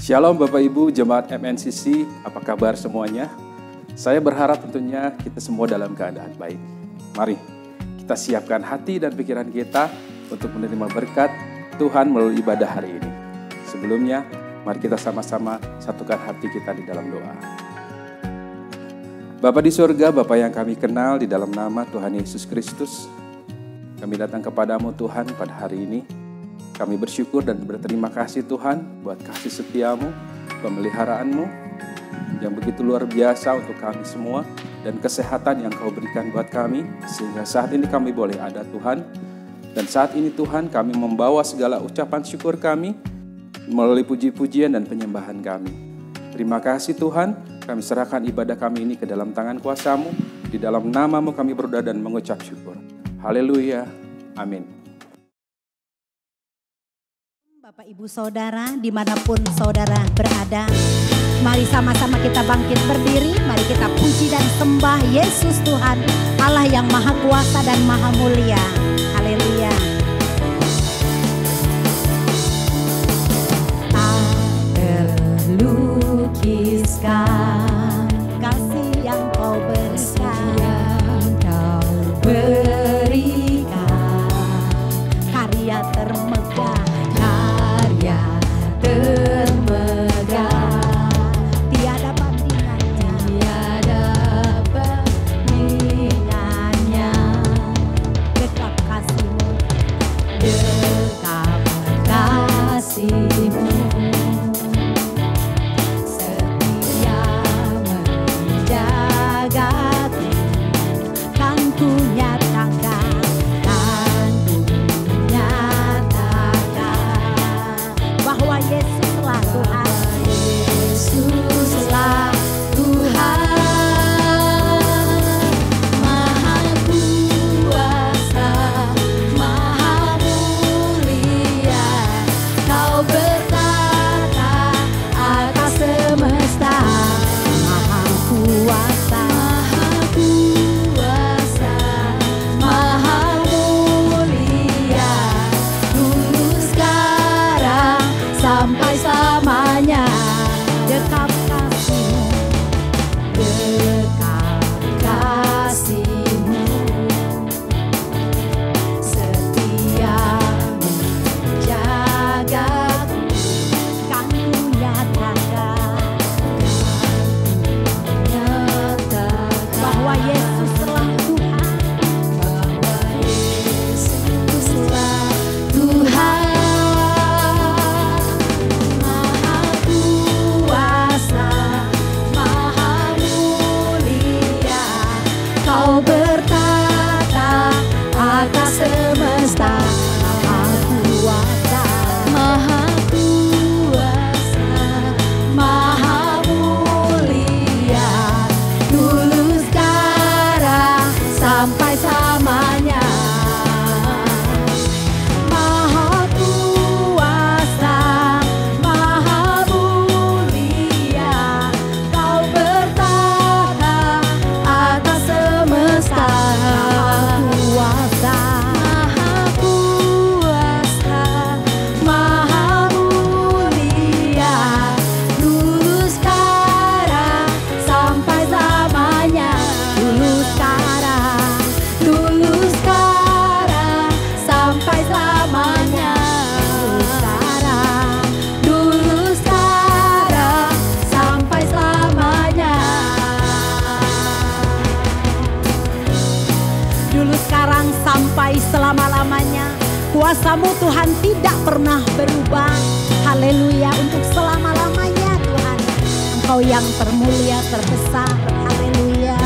Shalom Bapak Ibu Jemaat MNCC, apa kabar semuanya? Saya berharap tentunya kita semua dalam keadaan baik. Mari kita siapkan hati dan pikiran kita untuk menerima berkat Tuhan melalui ibadah hari ini. Sebelumnya, mari kita sama-sama satukan hati kita di dalam doa. Bapa di surga, Bapa yang kami kenal di dalam nama Tuhan Yesus Kristus, kami datang kepadamu Tuhan pada hari ini. Kami bersyukur dan berterima kasih Tuhan buat kasih setiamu, pemeliharaanmu yang begitu luar biasa untuk kami semua dan kesehatan yang kau berikan buat kami sehingga saat ini kami boleh ada Tuhan. Dan saat ini Tuhan kami membawa segala ucapan syukur kami melalui puji-pujian dan penyembahan kami. Terima kasih Tuhan, kami serahkan ibadah kami ini ke dalam tangan kuasa-Mu. Di dalam nama-Mu kami berdoa dan mengucap syukur. Haleluya, amin. Bapak Ibu Saudara dimanapun saudara berada, mari sama-sama kita bangkit berdiri, mari kita puji dan sembah Yesus Tuhan, Allah yang maha kuasa dan maha mulia. Haleluya. Tak terlukiskan kasih yang kau berikan, karya termegah, tiada bandingannya, dekat kasihmu, setia menjagaku, kan ku nyatakan bahwa Yesuslah Tuhan. Yesuslah Tuhan, Maha Kuasa, Maha Mulia. Kau bertata atas semesta. Maha Kuasa, Maha Mulia. Dulu, sekarang, sampai selamanya. Dekat kasihmu, setia menjagaku, kan ku nyatakan bahwa Yesuslah Tuhan, bahwa Yesuslah Tuhan. Kau bertata atas semesta. Maha kuasa, Maha mulia. Dulu, sekarang, sampai selamanya. Maha kuasa, Maha mulia. Kau bertata atas semesta. Maha kuasa, Maha mulia. Dulu, sekarang, sampai selamanya. Dulu, sekarang, sampai selamanya. Dulu, sekarang, sampai selamanya. Dulu, sekarang, sampai selama-lamanya. Kuasa-Mu Tuhan tidak pernah berubah. Haleluya, untuk selama-lamanya Tuhan. Engkau yang termulia, terbesar. Haleluya.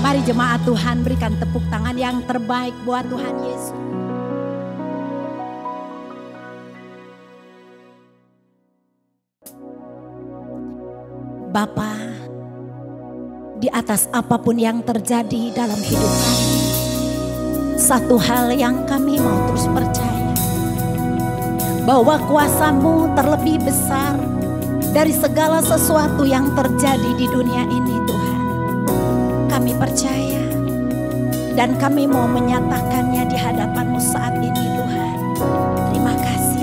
Mari jemaat Tuhan berikan tepuk tangan yang terbaik buat Tuhan Yesus. Bapa, di atas apapun yang terjadi dalam hidup kami, satu hal yang kami mau terus percaya, bahwa kuasa-Mu terlebih besar dari segala sesuatu yang terjadi di dunia ini Tuhan. Kami percaya dan kami mau menyatakannya di hadapan-Mu saat ini Tuhan. Terima kasih.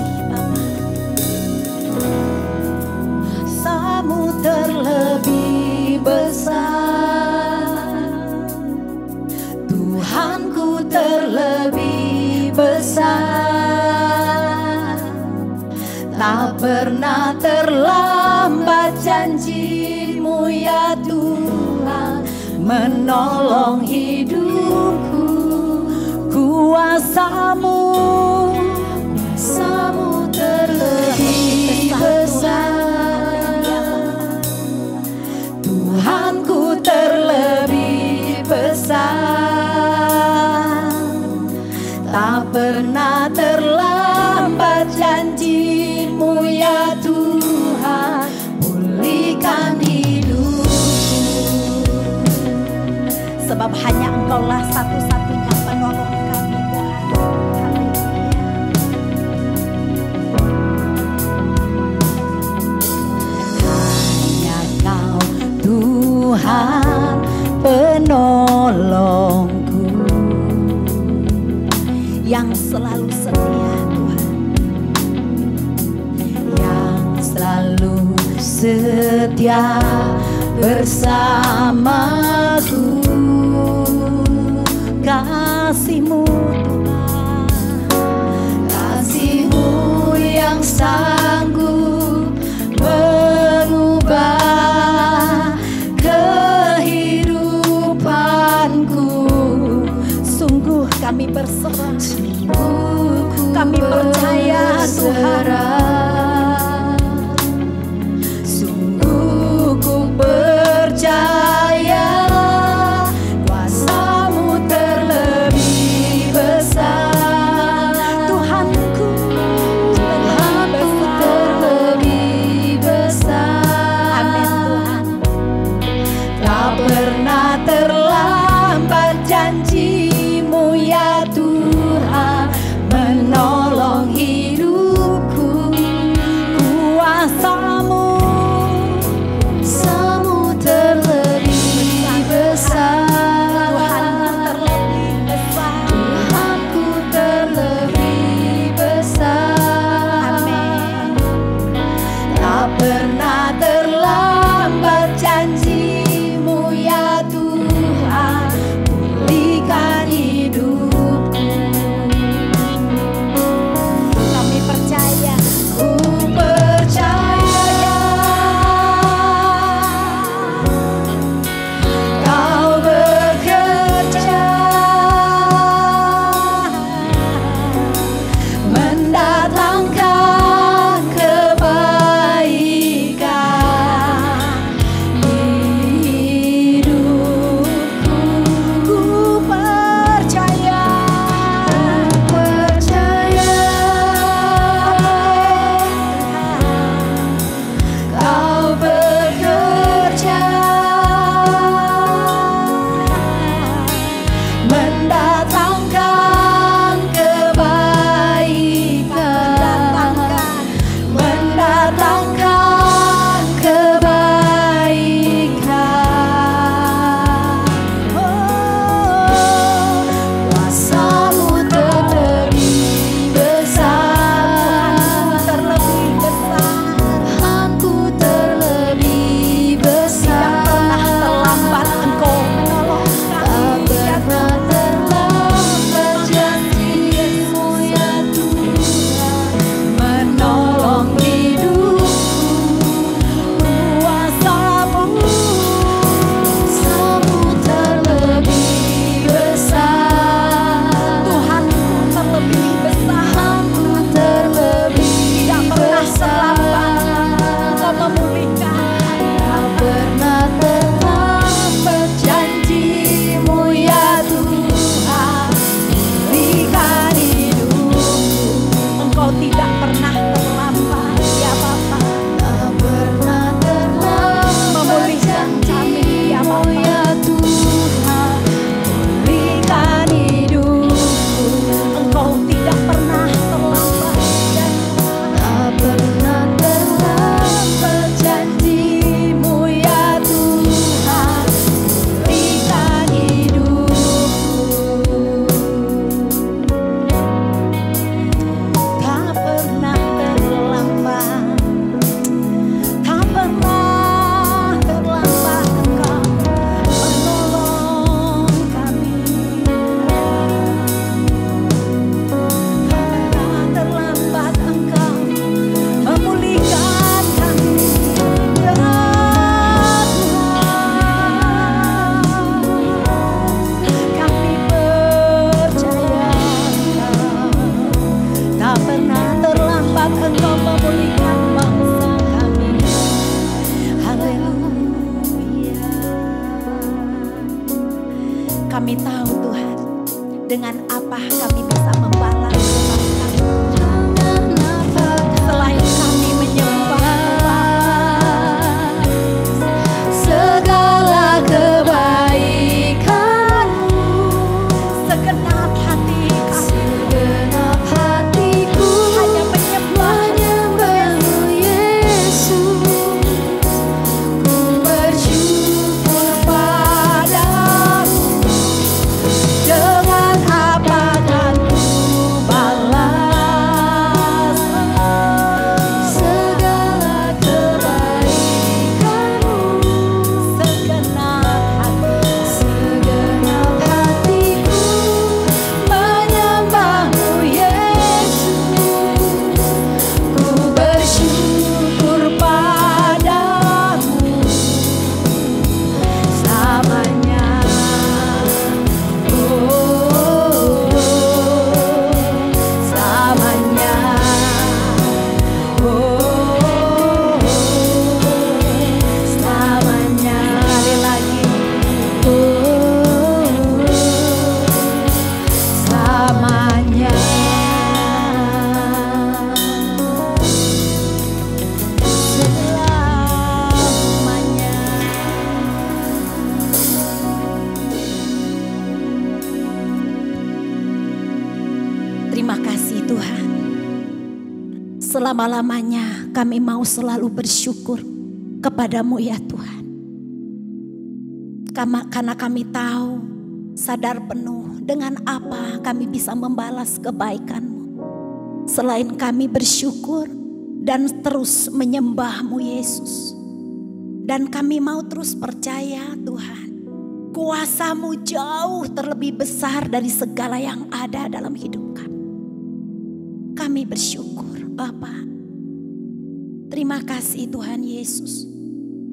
pernah terlambat janji-Mu ya Tuhan, menolong hidupku. Kuasa-Mu terlebih besar, Tuhanku terlebih besar. Tak pernah terlambat janji-Mu ya Tuhan, pulihkan hidupku. Sebab hanya Engkaulah satu-satunya penolong kami, Tuhan. Hanya Kau Tuhan penolongku, yang selalu setia Tuhan, yang selalu setia bersamaku. Kasih-Mu Tuhan, Kasih-Mu yang sanggup mengubah kehidupanku. Sungguh kami berserah, kami percaya Tuhan. Sungguh ku percaya kuasa-Mu terlebih besar. Tuhanku terlebih besar. Amin Tuhan. Tak pernah terlambat janji-Mu ya Tuhan, menolong hidupku. Kuasa-Mu terlebih besar. Tuhanku terlebih besar. Amin. Tak pernah terlambat janji-Mu ya Tuhan, pulihkan hidupku. Kami percaya, ku percaya Kau bekerja mendatangkan kebaikan hidupku. Ku percaya Kau bekerja mendatangkan kebaikan, mendatangkan kebaikan. Oh, kuasa-Mu terlebih besar, terlebih besar. Tuhanku terlebih besar. Tidak pernah terlambat Engkau menolong kami. Tak pernah terlambat janji-Mu ya Tuhan, menolong hidupku. Kuasa-Mu terlebih besar. Tuhanku terlebih besar. Tidak pernah terlambat Engkau memulihkan. Tak pernah terlambat janji-Mu ya Tuhan, pulihkan hidupku. Engkau tidak pernah terlambat ya Bapa. Tak pernah terlambat memulihkan kami ya Bapa. Tuhan, pulihkan hidupku. Engkau tidak pernah terlambat ya Tuhan. Tak pernah terlambat janji-Mu ya Tuhan, pulihkan hidupku. Tak pernah Engkau memulihkan bangsa kami. Haleluya. Kami tahu Tuhan, dengan apa kami bisa membalas kebaikan selain kami menyembah segala kebaikan-Mu. Segenap hati hatiku hanya menyembah-Mu Yesus. Ku bersyukur padamu. Dengan apa kan ku balas segala kebaikan-Mu. Segenap hatiku menyembah-Mu Yesus. Ku bersyukur padamu selamanya. Selamanya, selamanya. Sekali lagi, selamanya. Selamanya. Terima kasih Tuhan. Selama-lamanya kami mau selalu bersyukur kepadamu ya Tuhan. Karena kami tahu, sadar penuh dengan apa kami bisa membalas kebaikan-Mu. Selain kami bersyukur dan terus menyembah-Mu Yesus. Dan kami mau terus percaya Tuhan, kuasa-Mu jauh terlebih besar dari segala yang ada dalam hidup kami. Kami bersyukur Bapa. Terima kasih Tuhan Yesus.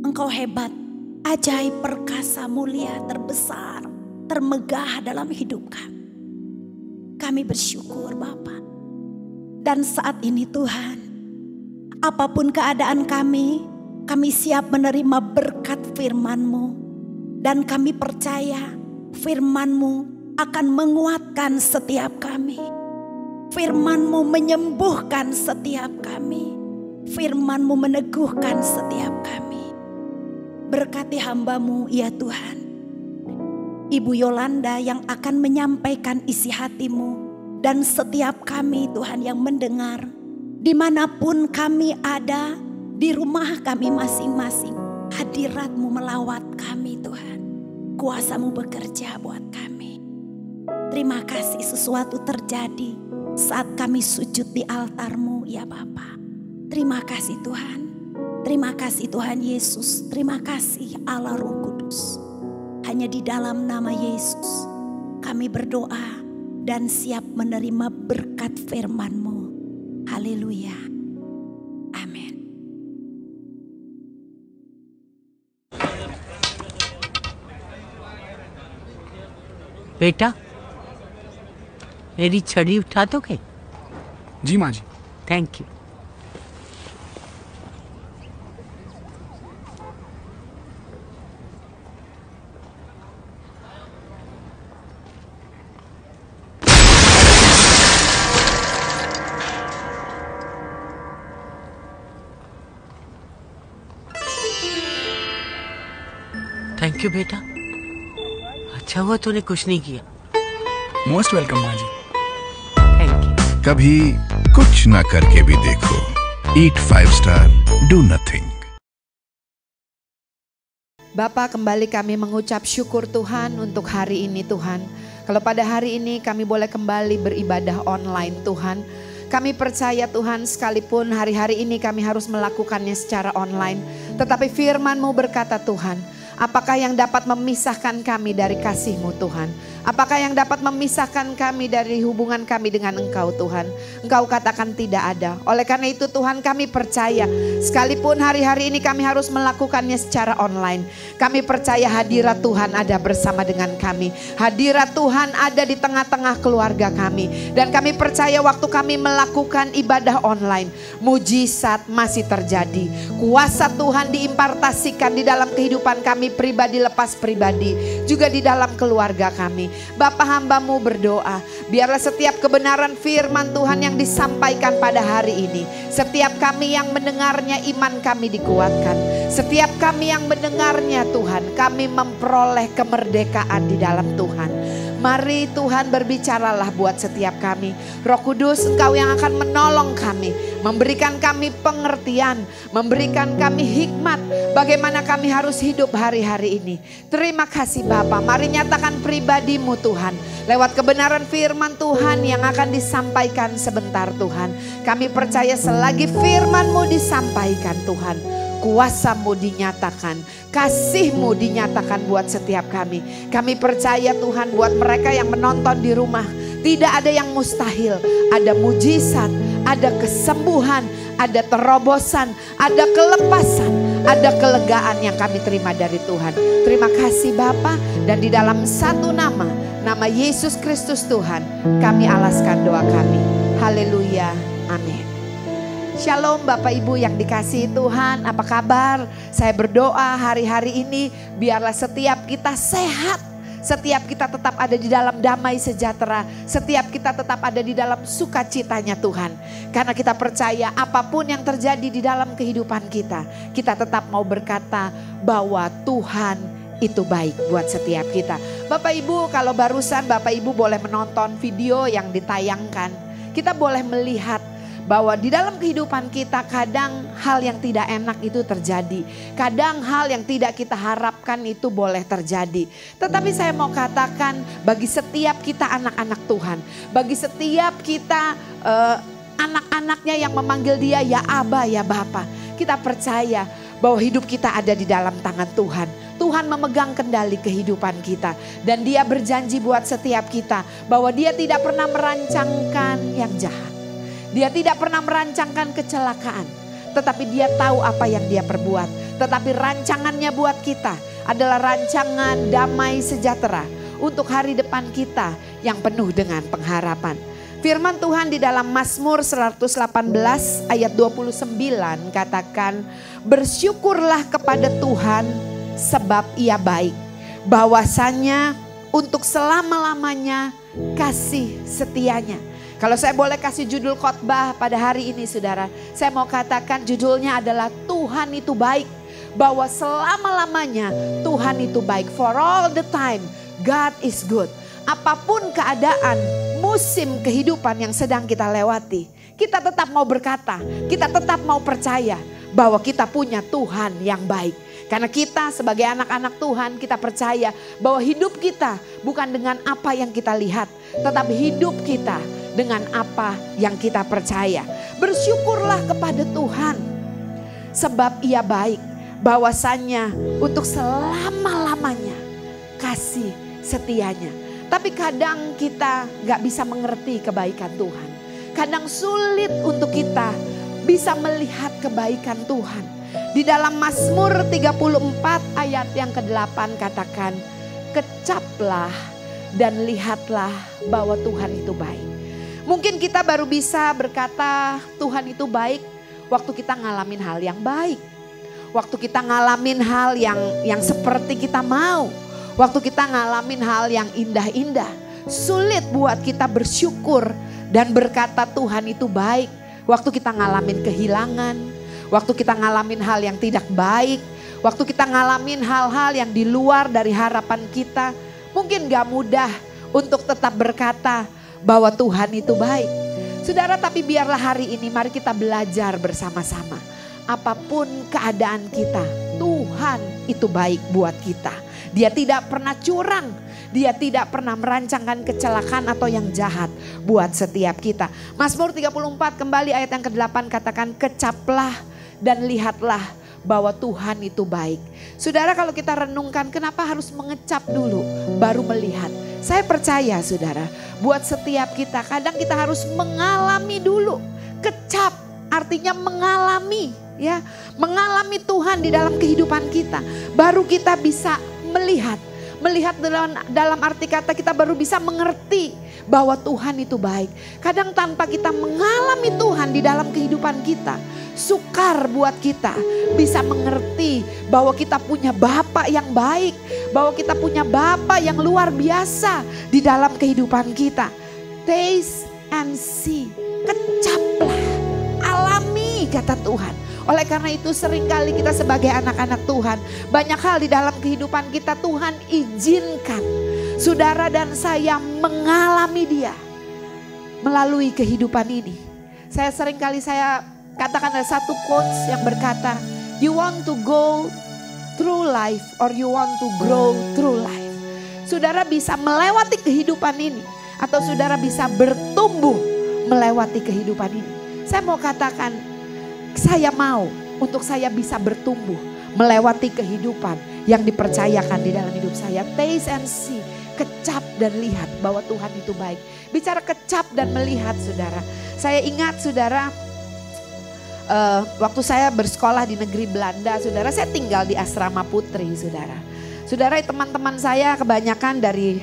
Engkau hebat, ajaib, perkasa, mulia, terbesar, termegah dalam hidup kami. Kami bersyukur Bapa. Dan saat ini Tuhan, apapun keadaan kami siap menerima berkat firman-Mu. Dan kami percaya firman-Mu akan menguatkan setiap kami. Firman-Mu menyembuhkan setiap kami. Firman-Mu meneguhkan setiap kami. Berkati hamba-Mu ya Tuhan. Ibu Yolanda yang akan menyampaikan isi hati-Mu. Dan setiap kami Tuhan yang mendengar. Dimanapun kami ada, di rumah kami masing-masing. Hadirat-Mu melawat kami Tuhan. Kuasa-Mu bekerja buat kami. Terima kasih sesuatu terjadi saat kami sujud di altar-Mu ya Bapa. Terima kasih Tuhan. Terima kasih Tuhan Yesus. Terima kasih Allah Roh Kudus. Hanya di dalam nama Yesus kami berdoa dan siap menerima berkat firman-Mu. Haleluya. Amin. बेटा मेरी छड़ी उठा दोगे? जी माँ जी। Thank you. Thank you बेटा, अच्छा हुआ तूने कुछ नहीं किया। मोस्ट वेलकम माँ जी। Thank you. कभी कुछ ना करके भी देखो। Eat 5 star, do nothing. Bapa, kembali kami mengucap syukur Tuhan untuk hari ini Tuhan. Kalau pada hari ini kami boleh kembali beribadah online Tuhan. Kami percaya Tuhan, sekalipun hari-hari ini kami harus melakukannya secara online. Tetapi firman-Mu berkata Tuhan, apakah yang dapat memisahkan kami dari kasih-Mu Tuhan? Apakah yang dapat memisahkan kami dari hubungan kami dengan Engkau Tuhan? Engkau katakan tidak ada. Oleh karena itu Tuhan, kami percaya sekalipun hari-hari ini kami harus melakukannya secara online, kami percaya hadirat Tuhan ada bersama dengan kami. Hadirat Tuhan ada di tengah-tengah keluarga kami. Dan kami percaya waktu kami melakukan ibadah online, mujizat masih terjadi. Kuasa Tuhan diimpartasikan di dalam kehidupan kami pribadi lepas pribadi, juga di dalam keluarga kami. Bapa, hamba-Mu berdoa, biarlah setiap kebenaran firman Tuhan yang disampaikan pada hari ini, setiap kami yang mendengarnya iman kami dikuatkan. Setiap kami yang mendengarnya Tuhan, kami memperoleh kemerdekaan di dalam Tuhan. Mari Tuhan berbicaralah buat setiap kami. Roh Kudus, Engkau yang akan menolong kami, memberikan kami pengertian, memberikan kami hikmat bagaimana kami harus hidup hari-hari ini. Terima kasih Bapa. Mari nyatakan pribadi-Mu Tuhan lewat kebenaran firman Tuhan yang akan disampaikan sebentar Tuhan. Kami percaya selagi firman-Mu disampaikan Tuhan, kuasa-Mu dinyatakan, kasih-Mu dinyatakan buat setiap kami. Kami percaya Tuhan buat mereka yang menonton di rumah, tidak ada yang mustahil. Ada mujizat, ada kesembuhan, ada terobosan, ada kelepasan, ada kelegaan yang kami terima dari Tuhan. Terima kasih Bapa, dan di dalam satu nama, nama Yesus Kristus Tuhan, kami alaskan doa kami. Haleluya, amin. Shalom Bapak Ibu yang dikasihi Tuhan, apa kabar? Saya berdoa hari-hari ini biarlah setiap kita sehat, setiap kita tetap ada di dalam damai sejahtera, setiap kita tetap ada di dalam sukacitanya Tuhan. Karena kita percaya apapun yang terjadi di dalam kehidupan kita, kita tetap mau berkata bahwa Tuhan itu baik buat setiap kita. Bapak Ibu, kalau barusan Bapak Ibu boleh menonton video yang ditayangkan, kita boleh melihat bahwa di dalam kehidupan kita kadang hal yang tidak enak itu terjadi. Kadang hal yang tidak kita harapkan itu boleh terjadi. Tetapi saya mau katakan bagi setiap kita anak-anak Tuhan, bagi setiap kita anak-anaknya yang memanggil Dia ya Aba, ya Bapa, kita percaya bahwa hidup kita ada di dalam tangan Tuhan. Tuhan memegang kendali kehidupan kita. Dan Dia berjanji buat setiap kita bahwa Dia tidak pernah merancangkan yang jahat. Dia tidak pernah merancangkan kecelakaan, tetapi Dia tahu apa yang Dia perbuat. Tetapi rancangannya buat kita adalah rancangan damai sejahtera untuk hari depan kita yang penuh dengan pengharapan. Firman Tuhan di dalam Mazmur 118 ayat 29 katakan, bersyukurlah kepada Tuhan sebab Ia baik, bahwasanya untuk selama-lamanya kasih setianya. Kalau saya boleh kasih judul khotbah pada hari ini saudara, saya mau katakan judulnya adalah Tuhan itu baik. Bahwa selama-lamanya Tuhan itu baik. For all the time God is good. Apapun keadaan, musim kehidupan yang sedang kita lewati, kita tetap mau berkata, kita tetap mau percaya bahwa kita punya Tuhan yang baik. Karena kita sebagai anak-anak Tuhan, kita percaya bahwa hidup kita bukan dengan apa yang kita lihat, tetapi hidup kita dengan apa yang kita percaya. Bersyukurlah kepada Tuhan sebab Ia baik, bahwasannya untuk selama-lamanya kasih setianya. Tapi kadang kita gak bisa mengerti kebaikan Tuhan. Kadang sulit untuk kita bisa melihat kebaikan Tuhan. Di dalam Mazmur 34 ayat yang ke-8 katakan, kecaplah dan lihatlah bahwa Tuhan itu baik. Mungkin kita baru bisa berkata Tuhan itu baik waktu kita ngalamin hal yang baik. Waktu kita ngalamin hal yang seperti kita mau. Waktu kita ngalamin hal yang indah-indah. Sulit buat kita bersyukur dan berkata Tuhan itu baik. Waktu kita ngalamin kehilangan. Waktu kita ngalamin hal yang tidak baik. Waktu kita ngalamin hal-hal yang di luar dari harapan kita. Mungkin gak mudah untuk tetap berkata bahwa Tuhan itu baik. Saudara, tapi biarlah hari ini mari kita belajar bersama-sama. Apapun keadaan kita, Tuhan itu baik buat kita. Dia tidak pernah curang. Dia tidak pernah merancangkan kecelakaan atau yang jahat buat setiap kita. Mazmur 34 kembali ayat yang ke-8 katakan, kecaplah dan lihatlah bahwa Tuhan itu baik. Saudara, kalau kita renungkan kenapa harus mengecap dulu baru melihat? Saya percaya saudara, buat setiap kita kadang kita harus mengalami dulu. Kecap artinya mengalami, ya, mengalami Tuhan di dalam kehidupan kita. Baru kita bisa melihat dalam arti kata kita baru bisa mengerti bahwa Tuhan itu baik. Kadang tanpa kita mengalami Tuhan di dalam kehidupan kita, sukar buat kita bisa mengerti bahwa kita punya Bapa yang baik, bahwa kita punya Bapa yang luar biasa di dalam kehidupan kita. Taste and see, kecaplah, alami kata Tuhan. Oleh karena itu seringkali kita sebagai anak-anak Tuhan, banyak hal di dalam kehidupan kita Tuhan izinkan saudara dan saya mengalami Dia melalui kehidupan ini. Seringkali saya katakan ada satu quotes yang berkata, you want to go through life or you want to grow through life. Saudara bisa melewati kehidupan ini atau saudara bisa bertumbuh melewati kehidupan ini. Saya mau katakan, saya mau untuk saya bisa bertumbuh melewati kehidupan yang dipercayakan di dalam hidup saya. Taste and see, kecap dan lihat bahwa Tuhan itu baik. Bicara kecap dan melihat saudara. Saya ingat saudara, waktu saya bersekolah di negeri Belanda saudara, saya tinggal di asrama putri saudara. Saudara, teman-teman saya kebanyakan dari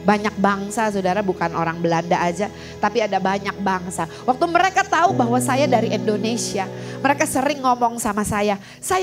banyak bangsa saudara, bukan orang Belanda aja, tapi ada banyak bangsa. Waktu mereka tahu bahwa saya dari Indonesia, mereka sering ngomong sama saya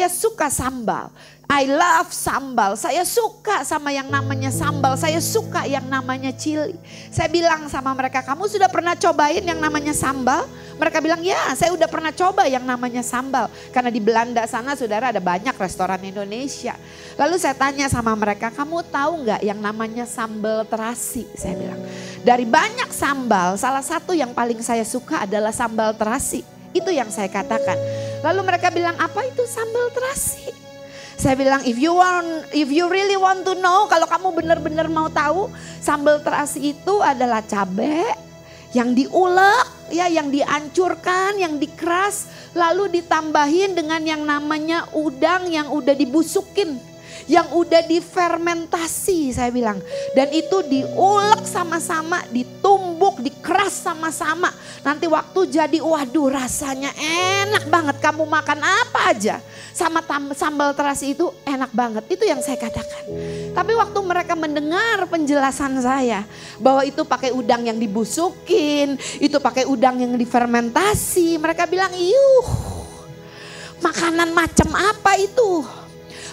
suka sambal. I love sambal, saya suka sama yang namanya sambal, saya suka yang namanya chili. Saya bilang sama mereka, kamu sudah pernah cobain yang namanya sambal? Mereka bilang, ya saya udah pernah coba yang namanya sambal. Karena di Belanda sana saudara ada banyak restoran Indonesia. Lalu saya tanya sama mereka, kamu tahu nggak yang namanya sambal terasi? Saya bilang, dari banyak sambal, salah satu yang paling saya suka adalah sambal terasi. Itu yang saya katakan. Lalu mereka bilang, apa itu sambal terasi? Saya bilang, if you really want to know, kalau kamu benar-benar mau tahu, sambal terasi itu adalah cabai yang diulek, ya, yang dihancurkan, yang dikeras, lalu ditambahin dengan yang namanya udang yang udah dibusukin, yang udah difermentasi saya bilang. Dan itu diulek sama-sama, ditumbuk, dikeras sama-sama. Nanti waktu jadi, waduh rasanya enak banget. Kamu makan apa aja sama sambal terasi itu enak banget. Itu yang saya katakan. Tapi waktu mereka mendengar penjelasan saya bahwa itu pakai udang yang dibusukin, itu pakai udang yang difermentasi, mereka bilang, "Yuh, makanan macam apa itu?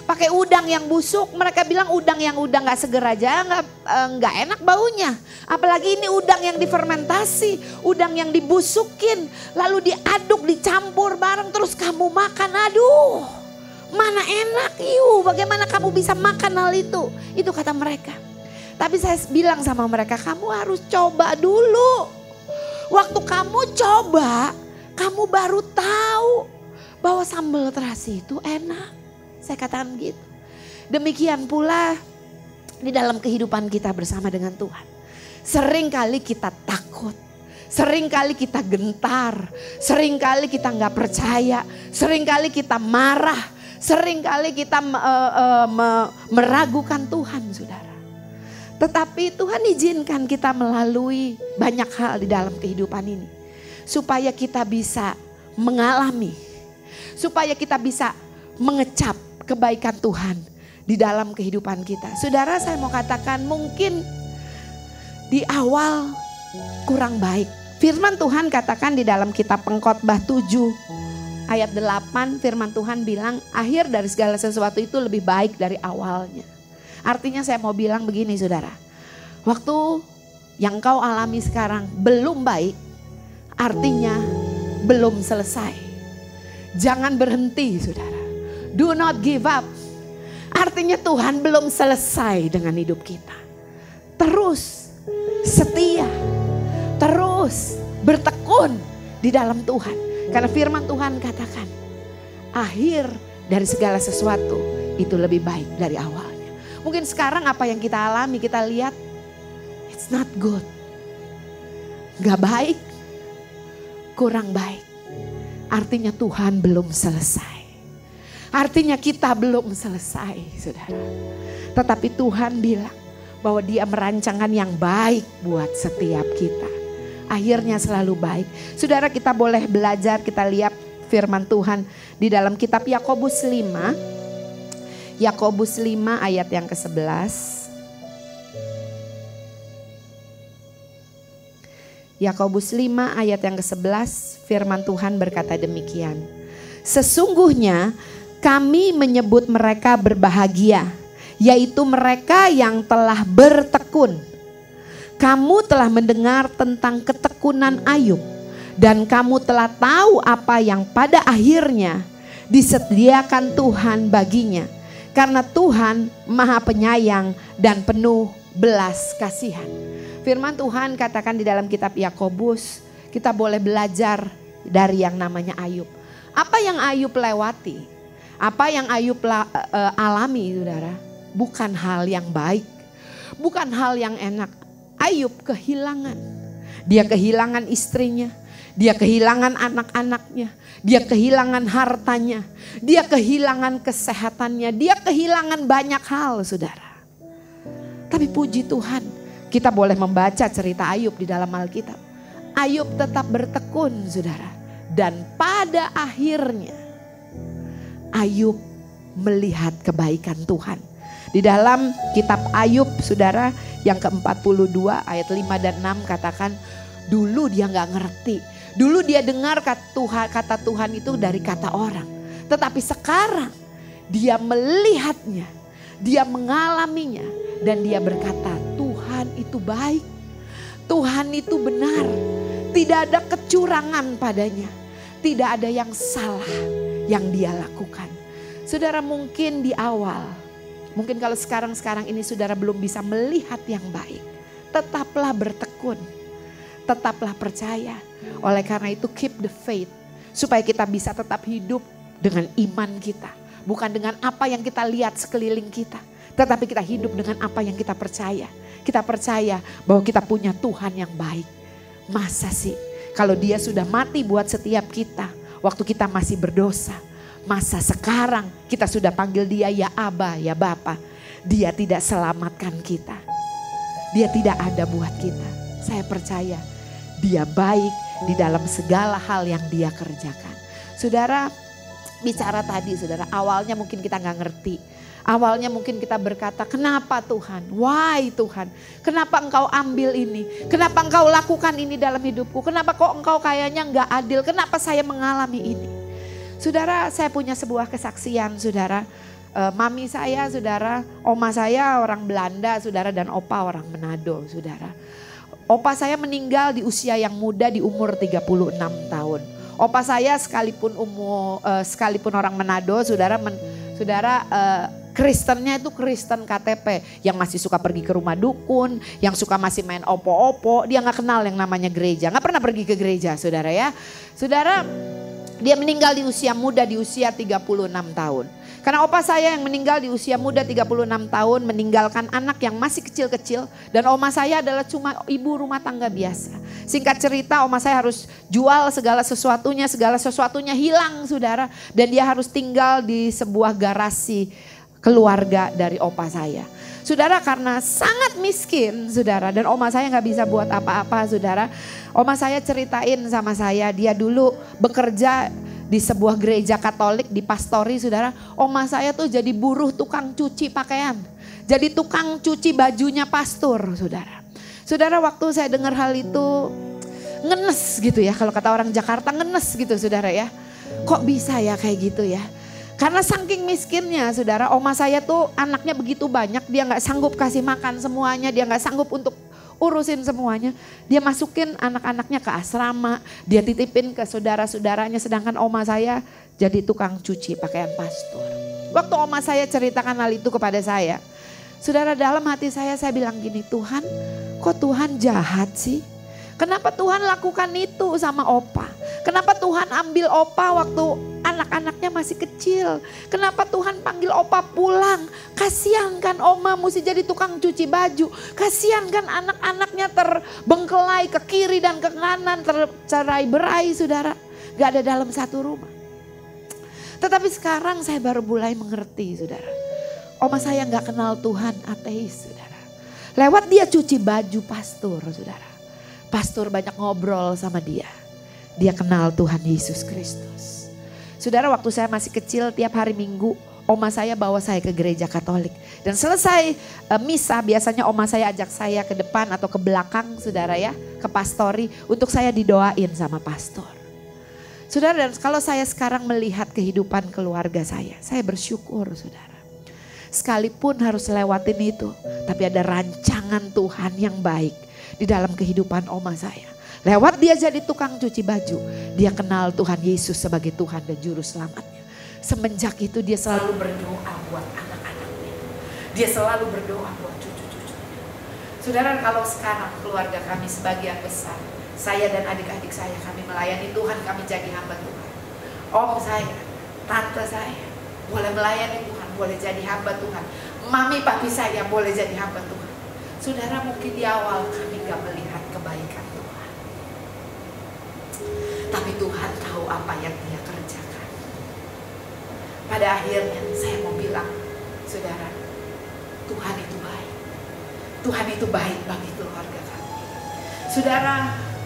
Pakai udang yang busuk." Mereka bilang udang yang udah nggak seger aja nggak enak baunya. Apalagi ini udang yang difermentasi, udang yang dibusukin, lalu diaduk, dicampur bareng terus kamu makan. Aduh, mana enak, bagaimana kamu bisa makan hal itu? Itu kata mereka. Tapi saya bilang sama mereka, kamu harus coba dulu. Waktu kamu coba, kamu baru tahu bahwa sambal terasi itu enak. Saya katakan gitu. Demikian pula di dalam kehidupan kita bersama dengan Tuhan. Seringkali kita takut. Seringkali kita gentar. Seringkali kita nggak percaya. Seringkali kita marah. Seringkali kita meragukan Tuhan, saudara. Tetapi Tuhan izinkan kita melalui banyak hal di dalam kehidupan ini. Supaya kita bisa mengalami. Supaya kita bisa mengecap kebaikan Tuhan di dalam kehidupan kita. Saudara, saya mau katakan mungkin di awal kurang baik. Firman Tuhan katakan di dalam kitab Pengkhotbah 7 ayat 8, firman Tuhan bilang akhir dari segala sesuatu itu lebih baik dari awalnya. Artinya saya mau bilang begini saudara. Waktu yang kau alami sekarang belum baik, artinya belum selesai. Jangan berhenti saudara. Do not give up. Artinya Tuhan belum selesai dengan hidup kita. Terus setia. Terus bertekun di dalam Tuhan. Karena firman Tuhan katakan, akhir dari segala sesuatu itu lebih baik dari awalnya. Mungkin sekarang apa yang kita alami, kita lihat, it's not good. Gak baik, kurang baik. Artinya Tuhan belum selesai. Artinya kita belum selesai, saudara. Tetapi Tuhan bilang, bahwa Dia merancangkan yang baik buat setiap kita. Akhirnya selalu baik. Saudara, kita boleh belajar, kita lihat firman Tuhan di dalam kitab Yakobus 5. Yakobus 5 ayat yang ke-11. Yakobus 5 ayat yang ke-11, firman Tuhan berkata demikian. Sesungguhnya kami menyebut mereka berbahagia, yaitu mereka yang telah bertekun. Kamu telah mendengar tentang ketekunan Ayub, dan kamu telah tahu apa yang pada akhirnya disediakan Tuhan baginya. Karena Tuhan Maha Penyayang dan penuh belas kasihan. Firman Tuhan katakan di dalam kitab Yakobus, kita boleh belajar dari yang namanya Ayub. Apa yang Ayub lewati? Apa yang Ayub alami, saudara? Bukan hal yang baik, bukan hal yang enak. Ayub kehilangan. Dia kehilangan istrinya, dia kehilangan anak-anaknya, dia kehilangan hartanya, dia kehilangan kesehatannya, dia kehilangan banyak hal, saudara. Tapi puji Tuhan, kita boleh membaca cerita Ayub di dalam Alkitab. Ayub tetap bertekun, saudara. Dan pada akhirnya Ayub melihat kebaikan Tuhan. Di dalam kitab Ayub, saudara, yang ke-42 ayat 5 dan 6 katakan, dulu dia gak ngerti. Dulu dia dengar kata Tuhan itu dari kata orang. Tetapi sekarang dia melihatnya, dia mengalaminya, dan dia berkata, Tuhan itu baik, Tuhan itu benar, tidak ada kecurangan padanya, tidak ada yang salah yang dia lakukan. Saudara, mungkin di awal, mungkin kalau sekarang ini saudara belum bisa melihat yang baik, tetaplah bertekun, tetaplah percaya. Oleh karena itu keep the faith, supaya kita bisa tetap hidup dengan iman kita. Bukan dengan apa yang kita lihat sekeliling kita, tetapi kita hidup dengan apa yang kita percaya. Kita percaya bahwa kita punya Tuhan yang baik. Masa sih kalau Dia sudah mati buat setiap kita waktu kita masih berdosa, masa sekarang kita sudah panggil Dia ya Aba, ya Bapa, Dia tidak selamatkan kita. Dia tidak ada buat kita. Saya percaya Dia baik di dalam segala hal yang Dia kerjakan. Saudara, bicara tadi, saudara, awalnya mungkin kita gak ngerti. Awalnya mungkin kita berkata, kenapa Tuhan? Why Tuhan? Kenapa Engkau ambil ini? Kenapa Engkau lakukan ini dalam hidupku? Kenapa kok Engkau kayaknya gak adil? Kenapa saya mengalami ini? Saudara, saya punya sebuah kesaksian, saudara. Mami saya, saudara, oma saya orang Belanda, saudara, dan opa orang Manado, saudara. Opa saya meninggal di usia yang muda, di umur 36 tahun. Opa saya sekalipun orang Manado, saudara, Kristennya itu Kristen KTP, yang masih suka pergi ke rumah dukun, yang suka masih main opo-opo, dia gak kenal yang namanya gereja, gak pernah pergi ke gereja, saudara ya. Saudara, dia meninggal di usia muda, di usia 36 tahun. Karena opa saya yang meninggal di usia muda 36 tahun, meninggalkan anak yang masih kecil-kecil, dan oma saya adalah cuma ibu rumah tangga biasa. Singkat cerita, oma saya harus jual segala sesuatunya hilang, saudara, dan dia harus tinggal di sebuah garasi keluarga dari opa saya. Saudara, karena sangat miskin, saudara, dan oma saya gak bisa buat apa-apa, saudara. Oma saya ceritain sama saya, dia dulu bekerja di sebuah gereja Katolik di pastori, saudara. Oma saya tuh jadi buruh tukang cuci pakaian, jadi tukang cuci bajunya pastor, saudara. Saudara, waktu saya dengar hal itu ngenes gitu ya, kalau kata orang Jakarta ngenes gitu, saudara ya. Kok bisa ya kayak gitu ya? Karena saking miskinnya, saudara, oma saya tuh anaknya begitu banyak, dia gak sanggup kasih makan semuanya, dia gak sanggup untuk urusin semuanya. Dia masukin anak-anaknya ke asrama, dia titipin ke saudara-saudaranya, sedangkan oma saya jadi tukang cuci pakaian pastor. Waktu oma saya ceritakan hal itu kepada saya, saudara, dalam hati saya bilang gini, Tuhan, kok Tuhan jahat sih? Kenapa Tuhan lakukan itu sama opa? Kenapa Tuhan ambil opa waktu anak-anaknya masih kecil? Kenapa Tuhan panggil opa pulang? Kasihan kan oma mesti jadi tukang cuci baju. Kasihan kan anak-anaknya terbengkelai ke kiri dan ke kanan, tercerai-berai, saudara. Gak ada dalam satu rumah. Tetapi sekarang saya baru mulai mengerti, saudara. Oma saya gak kenal Tuhan, ateis, saudara. Lewat dia cuci baju pastor, saudara. Pastor banyak ngobrol sama dia. Dia kenal Tuhan Yesus Kristus. Saudara, waktu saya masih kecil tiap hari Minggu oma saya bawa saya ke gereja Katolik. Dan selesai misa biasanya oma saya ajak saya ke depan atau ke belakang saudara ya. Ke pastori untuk saya didoain sama pastor. Saudara, dan kalau saya sekarang melihat kehidupan keluarga saya bersyukur saudara. Sekalipun harus lewatin itu, tapi ada rancangan Tuhan yang baik di dalam kehidupan oma saya. Lewat dia jadi tukang cuci baju, dia kenal Tuhan Yesus sebagai Tuhan dan Juru Selamatnya. Semenjak itu dia selalu berdoa buat anak-anaknya. Dia selalu berdoa buat cucu-cucunya. Saudara, kalau sekarang keluarga kami sebagian besar, saya dan adik-adik saya, kami melayani Tuhan, kami jadi hamba Tuhan. Om saya, tante saya, boleh melayani Tuhan, boleh jadi hamba Tuhan. Mami papi saya boleh jadi hamba Tuhan. Saudara, mungkin di awal kami gak melihat kebaikan Tuhan. Tapi Tuhan tahu apa yang dia kerjakan. Pada akhirnya saya mau bilang, saudara, Tuhan itu baik. Tuhan itu baik bagi keluarga kami. Saudara,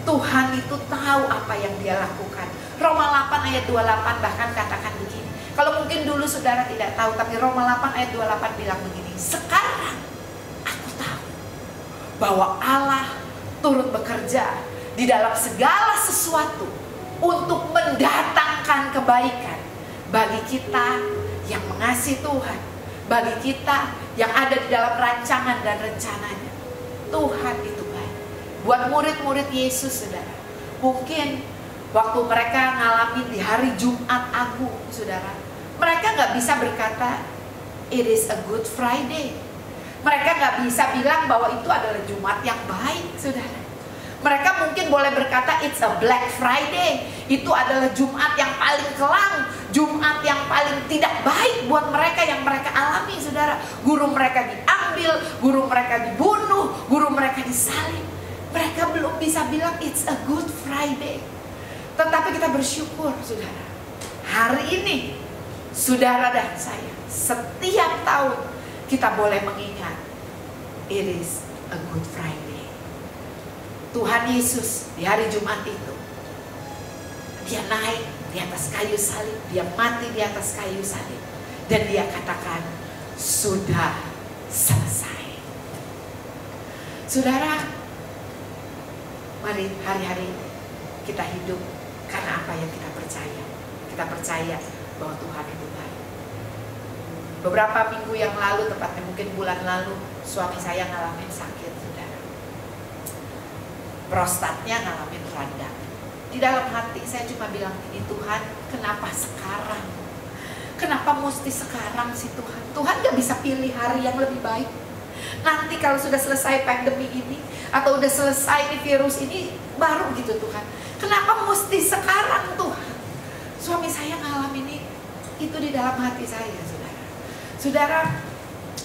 Tuhan itu tahu apa yang dia lakukan. Roma 8 ayat 28 bahkan katakan begini. Kalau mungkin dulu saudara tidak tahu, tapi Roma 8 ayat 28 bilang begini. Sekarang aku tahu bahwa Allah turut bekerja di dalam segala sesuatu untuk mendatangkan kebaikan bagi kita yang mengasihi Tuhan, bagi kita yang ada di dalam rancangan dan rencananya. Tuhan itu baik. Buat murid-murid Yesus saudara, mungkin waktu mereka ngalamin di hari Jumat Agung saudara, mereka gak bisa berkata it is a good Friday. Mereka gak bisa bilang bahwa itu adalah Jumat yang baik saudara. Mereka mungkin boleh berkata it's a Black Friday. Itu adalah Jumat yang paling kelam, Jumat yang paling tidak baik buat mereka yang mereka alami saudara. Guru mereka diambil, guru mereka dibunuh, guru mereka disalib. Mereka belum bisa bilang it's a good Friday. Tetapi kita bersyukur saudara, hari ini saudara dan saya setiap tahun kita boleh mengingat it is a good Friday. Tuhan Yesus di hari Jumat itu, dia naik di atas kayu salib, dia mati di atas kayu salib, dan dia katakan sudah selesai. Saudara, mari hari-hari ini kita hidup karena apa yang kita percaya. Kita percaya bahwa Tuhan itu baik. Beberapa minggu yang lalu, tepatnya mungkin bulan lalu, suami saya ngalamin sakit saudara. Prostatnya ngalamin radang. Di dalam hati saya cuma bilang ini, Tuhan kenapa sekarang? Kenapa mesti sekarang sih Tuhan? Tuhan gak bisa pilih hari yang lebih baik. Nanti kalau sudah selesai pandemi ini, atau udah selesai ini virus ini, baru gitu Tuhan. Kenapa mesti sekarang Tuhan? Suami saya ngalamin itu di dalam hati saya saudara. Saudara,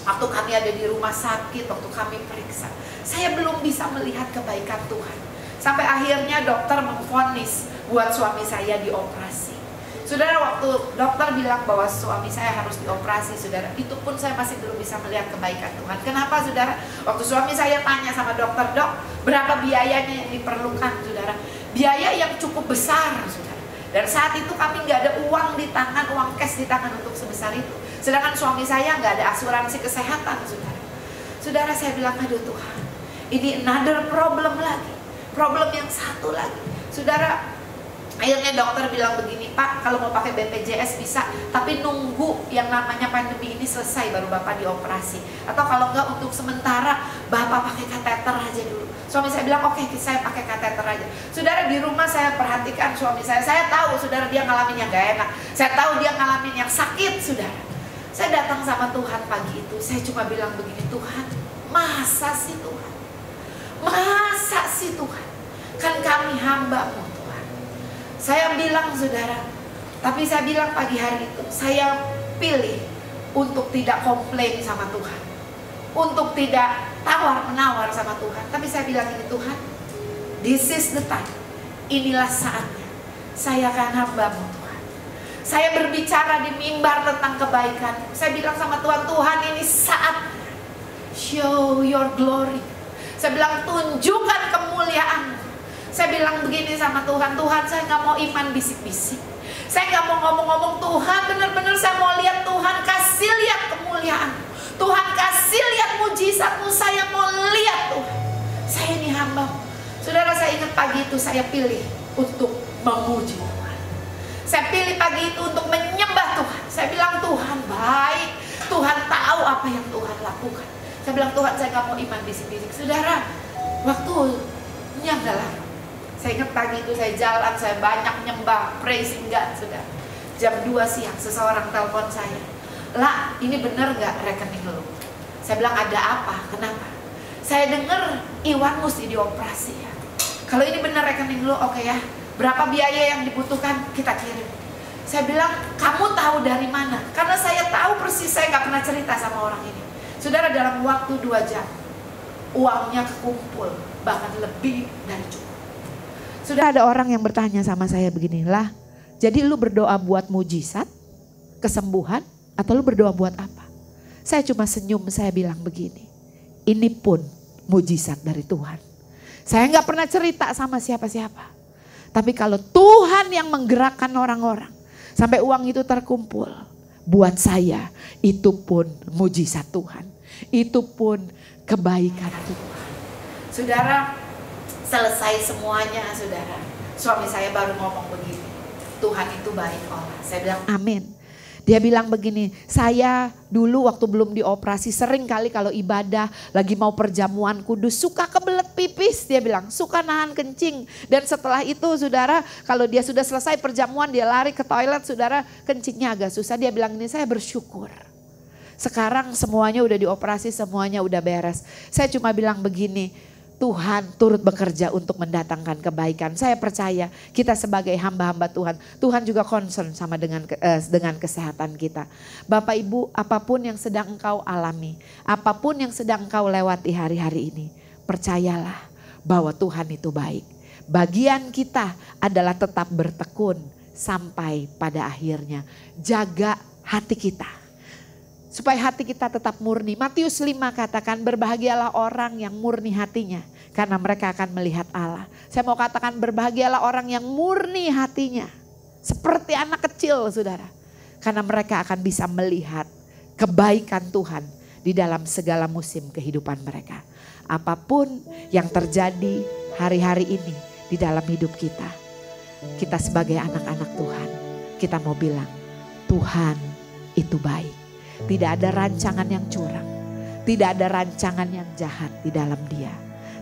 waktu kami ada di rumah sakit, waktu kami periksa, saya belum bisa melihat kebaikan Tuhan. Sampai akhirnya dokter memvonis buat suami saya dioperasi. Saudara, waktu dokter bilang bahwa suami saya harus dioperasi, saudara, itu pun saya masih belum bisa melihat kebaikan Tuhan. Kenapa saudara? Waktu suami saya tanya sama dokter, dok, berapa biayanya yang diperlukan saudara? Biaya yang cukup besar saudara. Dan saat itu kami nggak ada uang di tangan, uang cash di tangan untuk sebesar itu. Sedangkan suami saya nggak ada asuransi kesehatan saudara. Saudara, saya bilang, aduh Tuhan, ini another problem lagi. Problem yang satu lagi. Saudara, akhirnya dokter bilang begini, Pak, kalau mau pakai BPJS bisa, tapi nunggu yang namanya pandemi ini selesai baru Bapak dioperasi. Atau kalau enggak, untuk sementara Bapak pakai kateter aja dulu. Suami saya bilang, oke, saya pakai kateter aja. Saudara, di rumah saya perhatikan suami saya tahu saudara dia ngalamin yang gak enak. Saya tahu dia ngalamin yang sakit saudara. Saya datang sama Tuhan pagi itu, saya cuma bilang begini, Tuhan, masa sih Tuhan? Masa sih Tuhan? Kan kami hamba-Mu Tuhan. Saya bilang saudara, tapi saya bilang pagi hari itu, saya pilih untuk tidak komplain sama Tuhan, untuk tidak tawar-menawar sama Tuhan. Tapi saya bilang ini, Tuhan, this is the time, inilah saatnya saya akan hamba-Mu Tuhan. Saya berbicara di mimbar tentang kebaikan. Saya bilang sama Tuhan, Tuhan ini saatnya show your glory. Saya bilang tunjukkan kemuliaan. Saya bilang begini sama Tuhan, Tuhan saya gak mau iman bisik-bisik. Saya gak mau ngomong-ngomong, Tuhan benar-benar saya mau lihat, Tuhan kasih lihat kemuliaan. Tuhan kasih lihat mujizat-Mu, saya mau lihat Tuhan. Saya ini hamba. Saudara, saya ingat pagi itu saya pilih untuk memuji Tuhan. Saya pilih pagi itu untuk menyembah Tuhan. Saya bilang Tuhan baik, Tuhan tahu apa yang Tuhan lakukan. Saya bilang Tuhan saya gak mau iman bisik-bisik. Saudara, waktunya gak lama. Saya ingat pagi itu saya jalan, saya banyak nyembah, praising God, saudara. Jam 2 siang seseorang telepon saya. Lah, ini bener gak rekening lu? Saya bilang ada apa? Kenapa? Saya dengar Iwan mesti dioperasi ya. Kalau ini bener rekening lu, oke ya. Berapa biaya yang dibutuhkan? Kita kirim. Saya bilang, kamu tahu dari mana? Karena saya tahu persis, saya gak pernah cerita sama orang ini. Saudara, dalam waktu 2 jam, uangnya kekumpul, bahkan lebih dari cukup. Sudah ada orang yang bertanya sama saya begini, lah jadi lu berdoa buat mujizat, kesembuhan, atau lu berdoa buat apa? Saya cuma senyum, saya bilang begini, ini pun mujizat dari Tuhan. Saya gak pernah cerita sama siapa-siapa. Tapi kalau Tuhan yang menggerakkan orang-orang, sampai uang itu terkumpul, buat saya itu pun mujizat Tuhan. Itu pun kebaikan Tuhan. Saudara, selesai semuanya saudara. Suami saya baru ngomong begini, Tuhan itu baik Allah. Saya bilang amin. Dia bilang begini, saya dulu waktu belum dioperasi sering kali kalau ibadah lagi mau perjamuan kudus suka kebelet pipis. Dia bilang suka nahan kencing. Dan setelah itu saudara, kalau dia sudah selesai perjamuan dia lari ke toilet saudara, kencingnya agak susah. Dia bilang ini saya bersyukur. Sekarang semuanya udah dioperasi, semuanya udah beres. Saya cuma bilang begini, Tuhan turut bekerja untuk mendatangkan kebaikan. Saya percaya kita sebagai hamba-hamba Tuhan, Tuhan juga concern sama dengan kesehatan kita. Bapak Ibu, apapun yang sedang engkau alami, apapun yang sedang engkau lewati hari-hari ini, percayalah bahwa Tuhan itu baik. Bagian kita adalah tetap bertekun sampai pada akhirnya. Jaga hati kita. Supaya hati kita tetap murni. Matius 5 katakan berbahagialah orang yang murni hatinya. Karena mereka akan melihat Allah. Saya mau katakan berbahagialah orang yang murni hatinya. Seperti anak kecil saudara. Karena mereka akan bisa melihat kebaikan Tuhan di dalam segala musim kehidupan mereka. Apapun yang terjadi hari-hari ini di dalam hidup kita. Kita sebagai anak-anak Tuhan. Kita mau bilang Tuhan itu baik. Tidak ada rancangan yang curang. Tidak ada rancangan yang jahat di dalam dia.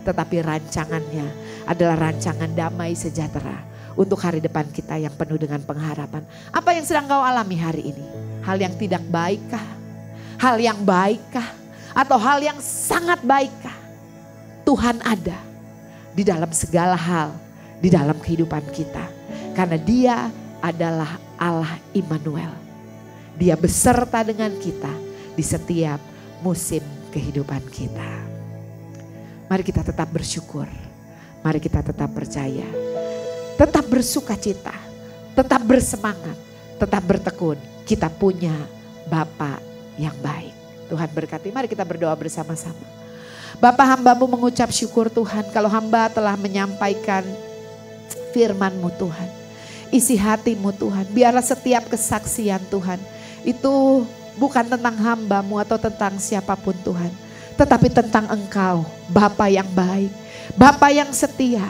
Tetapi rancangannya adalah rancangan damai sejahtera. Untuk hari depan kita yang penuh dengan pengharapan. Apa yang sedang kau alami hari ini? Hal yang tidak baikkah? Hal yang baikkah? Atau hal yang sangat baikkah? Tuhan ada di dalam segala hal. Di dalam kehidupan kita. Karena dia adalah Allah Immanuel. Dia beserta dengan kita di setiap musim kehidupan kita. Mari kita tetap bersyukur. Mari kita tetap percaya. Tetap bersuka cita. Tetap bersemangat. Tetap bertekun. Kita punya Bapa yang baik. Tuhan berkati. Mari kita berdoa bersama-sama. Bapa, hamba-Mu mengucap syukur Tuhan. Kalau hamba telah menyampaikan firman-Mu Tuhan. Isi hati-Mu Tuhan. Biarlah setiap kesaksian Tuhan. Itu bukan tentang hamba-Mu atau tentang siapapun Tuhan. Tetapi tentang Engkau, Bapa yang baik, Bapa yang setia,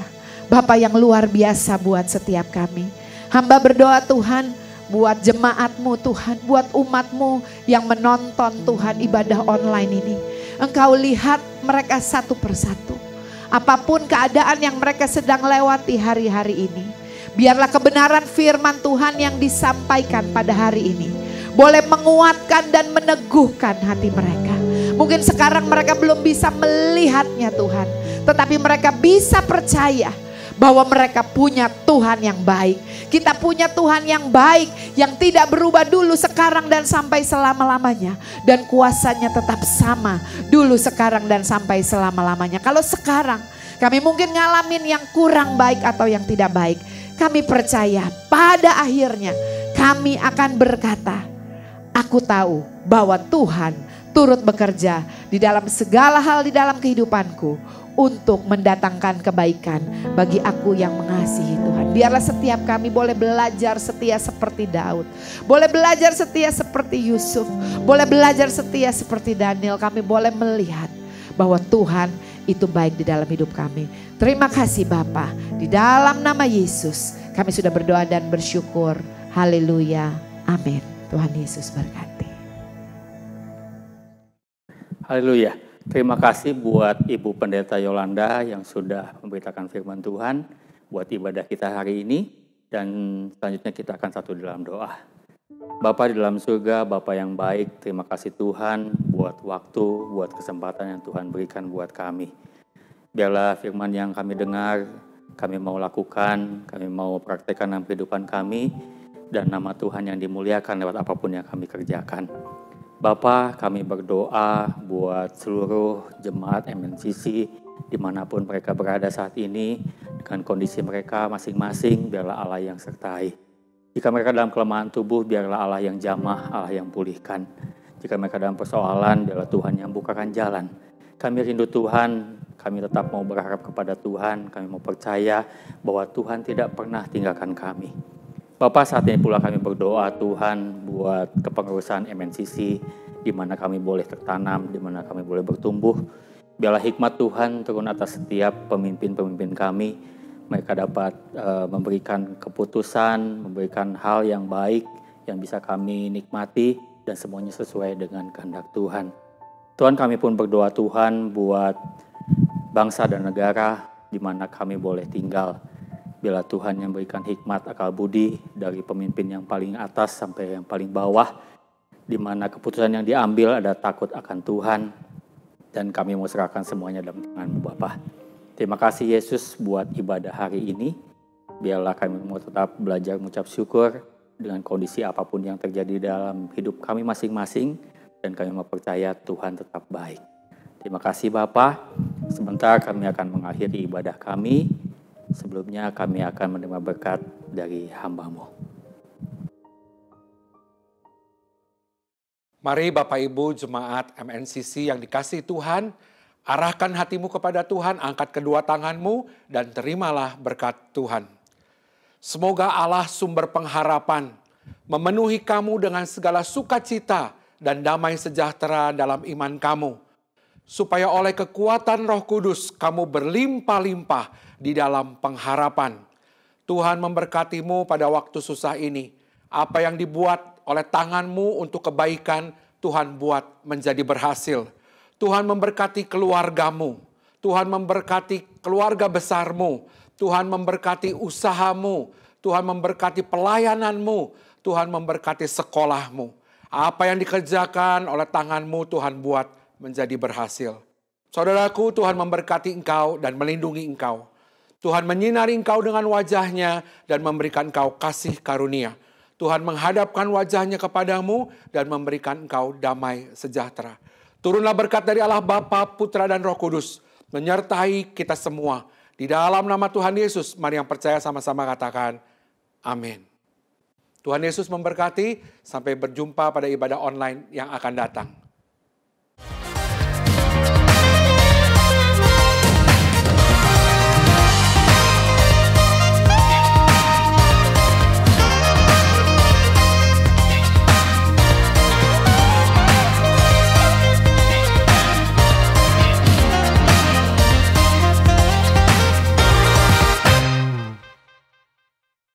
Bapa yang luar biasa buat setiap kami. Hamba berdoa Tuhan buat jemaat-Mu Tuhan, buat umat-Mu yang menonton Tuhan ibadah online ini. Engkau lihat mereka satu persatu. Apapun keadaan yang mereka sedang lewati hari-hari ini. Biarlah kebenaran firman Tuhan yang disampaikan pada hari ini boleh menguatkan dan meneguhkan hati mereka. Mungkin sekarang mereka belum bisa melihatnya Tuhan. Tetapi mereka bisa percaya bahwa mereka punya Tuhan yang baik. Kita punya Tuhan yang baik. Yang tidak berubah dulu, sekarang dan sampai selama-lamanya. Dan kuasanya tetap sama dulu, sekarang dan sampai selama-lamanya. Kalau sekarang kami mungkin ngalamin yang kurang baik atau yang tidak baik. Kami percaya pada akhirnya kami akan berkata, aku tahu bahwa Tuhan turut bekerja di dalam segala hal di dalam kehidupanku untuk mendatangkan kebaikan bagi aku yang mengasihi Tuhan. Biarlah setiap kami boleh belajar setia seperti Daud, boleh belajar setia seperti Yusuf, boleh belajar setia seperti Daniel. Kami boleh melihat bahwa Tuhan itu baik di dalam hidup kami. Terima kasih Bapa, di dalam nama Yesus kami sudah berdoa dan bersyukur. Haleluya, amin. Tuhan Yesus berkati. Haleluya. Terima kasih buat Ibu Pendeta Yolanda yang sudah memberitakan firman Tuhan buat ibadah kita hari ini. Dan selanjutnya kita akan satu dalam doa. Bapa di dalam surga, Bapa yang baik, terima kasih Tuhan buat waktu, buat kesempatan yang Tuhan berikan buat kami. Biarlah firman yang kami dengar, kami mau lakukan, kami mau praktekkan dalam kehidupan kami, dan nama Tuhan yang dimuliakan lewat apapun yang kami kerjakan. Bapa, kami berdoa buat seluruh jemaat MNCC dimanapun mereka berada saat ini, dengan kondisi mereka masing-masing, biarlah Allah yang sertai. Jika mereka dalam kelemahan tubuh, biarlah Allah yang jamah, Allah yang pulihkan. Jika mereka dalam persoalan, biarlah Tuhan yang bukakan jalan. Kami rindu Tuhan, kami tetap mau berharap kepada Tuhan, kami mau percaya bahwa Tuhan tidak pernah tinggalkan kami. Bapak, saat ini pula kami berdoa Tuhan buat kepengurusan MNCC, di mana kami boleh tertanam, di mana kami boleh bertumbuh. Biarlah hikmat Tuhan turun atas setiap pemimpin-pemimpin kami. Mereka dapat memberikan keputusan, memberikan hal yang baik, yang bisa kami nikmati, dan semuanya sesuai dengan kehendak Tuhan. Tuhan, kami pun berdoa Tuhan buat bangsa dan negara di mana kami boleh tinggal. Bila Tuhan yang berikan hikmat, akal budi dari pemimpin yang paling atas sampai yang paling bawah, di mana keputusan yang diambil ada takut akan Tuhan, dan kami mau serahkan semuanya dalam tangan-Mu Bapa. Terima kasih Yesus buat ibadah hari ini. Biarlah kami mau tetap belajar mengucap syukur dengan kondisi apapun yang terjadi dalam hidup kami masing-masing, dan kami mau percaya Tuhan tetap baik. Terima kasih Bapa. Sebentar kami akan mengakhiri ibadah kami. Sebelumnya kami akan menerima berkat dari hamba-Mu. Mari Bapak Ibu jemaat MNCC yang dikasihi Tuhan, arahkan hatimu kepada Tuhan, angkat kedua tanganmu dan terimalah berkat Tuhan. Semoga Allah sumber pengharapan memenuhi kamu dengan segala sukacita dan damai sejahtera dalam iman kamu, supaya oleh kekuatan Roh Kudus kamu berlimpah-limpah di dalam pengharapan. Tuhan memberkatimu pada waktu susah ini. Apa yang dibuat oleh tanganmu untuk kebaikan, Tuhan buat menjadi berhasil. Tuhan memberkati keluargamu. Tuhan memberkati keluarga besarmu. Tuhan memberkati usahamu. Tuhan memberkati pelayananmu. Tuhan memberkati sekolahmu. Apa yang dikerjakan oleh tanganmu, Tuhan buat menjadi berhasil. Saudaraku, Tuhan memberkati engkau dan melindungi engkau. Tuhan menyinari engkau dengan wajahnya dan memberikan engkau kasih karunia. Tuhan menghadapkan wajahnya kepadamu dan memberikan engkau damai sejahtera. Turunlah berkat dari Allah Bapa, Putra dan Roh Kudus menyertai kita semua. Di dalam nama Tuhan Yesus, mari yang percaya sama-sama katakan amin. Tuhan Yesus memberkati, sampai berjumpa pada ibadah online yang akan datang.